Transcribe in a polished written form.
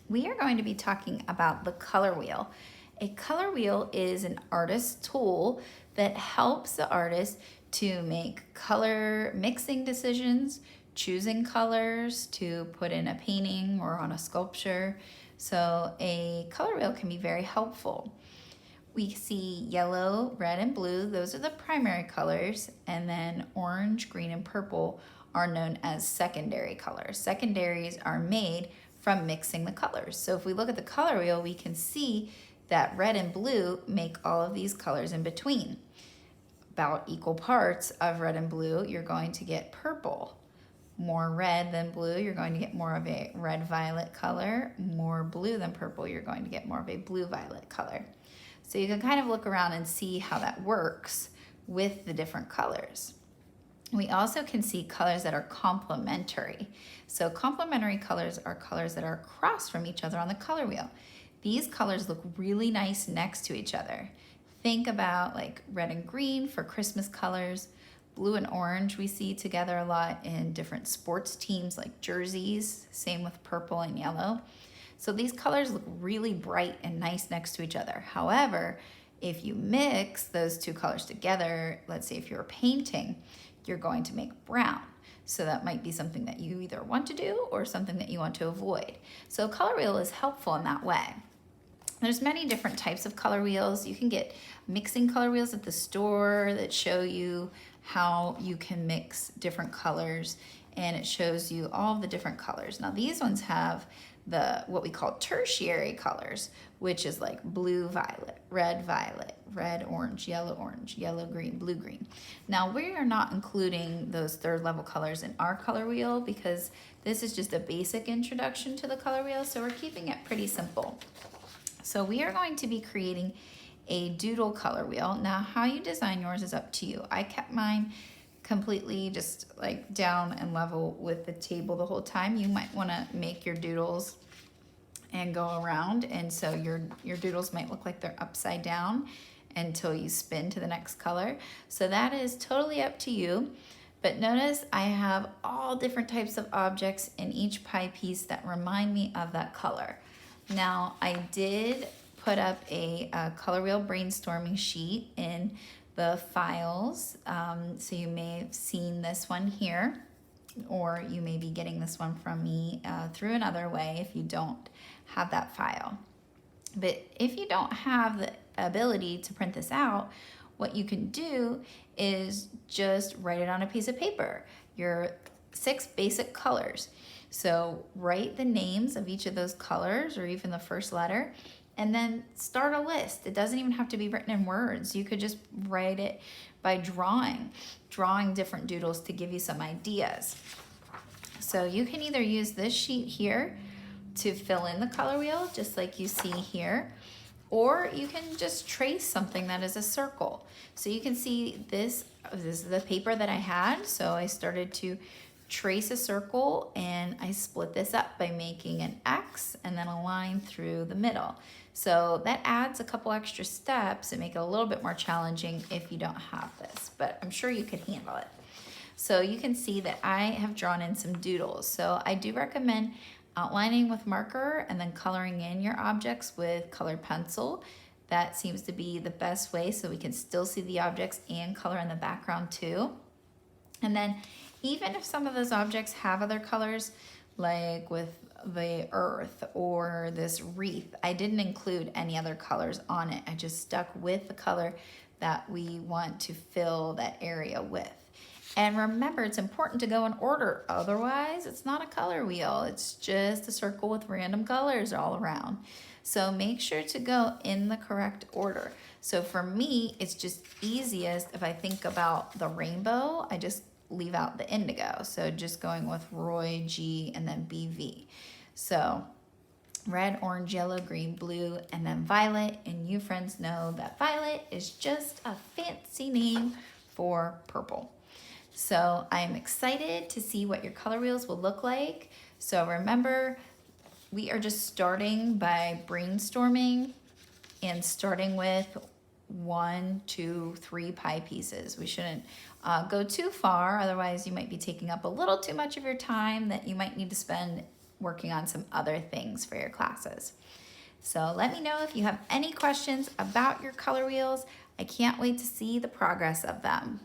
we are going to be talking about the color wheel. A color wheel is an artist's tool that helps the artist to make color mixing decisions, choosing colors to put in a painting or on a sculpture. So a color wheel can be very helpful. We see yellow, red, and blue. Those are the primary colors. And then orange, green, and purple are known as secondary colors. Secondaries are made from mixing the colors. So if we look at the color wheel, we can see that red and blue make all of these colors in between. About equal parts of red and blue, you're going to get purple. More red than blue, you're going to get more of a red-violet color. More blue than purple, you're going to get more of a blue-violet color. So you can kind of look around and see how that works with the different colors. We also can see colors that are complementary. So complementary colors are colors that are across from each other on the color wheel. These colors look really nice next to each other. Think about like red and green for Christmas colors. Blue and orange we see together a lot in different sports teams like jerseys. Same with purple and yellow. So these colors look really bright and nice next to each other. However, if you mix those two colors together, let's say if you're painting, you're going to make brown. So that might be something that you either want to do or something that you want to avoid. So a color wheel is helpful in that way. There's many different types of color wheels. You can get mixing color wheels at the store that show you how you can mix different colors, and it shows you all of the different colors. Now these ones have what we call tertiary colors, which is like blue violet, red orange, yellow green, blue green. Now we are not including those third level colors in our color wheel because this is just a basic introduction to the color wheel, so we're keeping it pretty simple. So we are going to be creating a doodle color wheel. Now how you design yours is up to you. I kept mine completely just like down and level with the table the whole time. You might want to make your doodles and go around, and so your doodles might look like they're upside down until you spin to the next color. So that is totally up to you. But notice I have all different types of objects in each pie piece that remind me of that color. Now I did put up a color wheel brainstorming sheet in the files. So you may have seen this one here, or you may be getting this one from me through another way if you don't have that file. But if you don't have the ability to print this out, what you can do is just write it on a piece of paper, your 6 basic colors. So write the names of each of those colors or even the first letter, and then start a list. It doesn't even have to be written in words. You could just write it by drawing different doodles to give you some ideas. So you can either use this sheet here to fill in the color wheel, just like you see here, or you can just trace something that is a circle. So you can see this is the paper that I had. So I started to trace a circle, and I split this up by making an X and then a line through the middle. So that adds a couple extra steps and make it a little bit more challenging if you don't have this, but I'm sure you can handle it. So you can see that I have drawn in some doodles. So I do recommend outlining with marker and then coloring in your objects with colored pencil. That seems to be the best way so we can still see the objects and color in the background too. And then even if some of those objects have other colors, like with the earth or this wreath, I didn't include any other colors on it. I just stuck with the color that we want to fill that area with. And remember, it's important to go in order. Otherwise, it's not a color wheel. It's just a circle with random colors all around. So make sure to go in the correct order. So for me, it's just easiest if I think about the rainbow, I just leave out the indigo. So just going with Roy, G, and then BV. So red, orange, yellow, green, blue, and then violet. And you friends know that violet is just a fancy name for purple. So I'm excited to see what your color wheels will look like. So remember, we are just starting by brainstorming and starting with 1, 2, 3 pie pieces. We shouldn't go too far, otherwise you might be taking up a little too much of your time that you might need to spend working on some other things for your classes. So let me know if you have any questions about your color wheels. I can't wait to see the progress of them.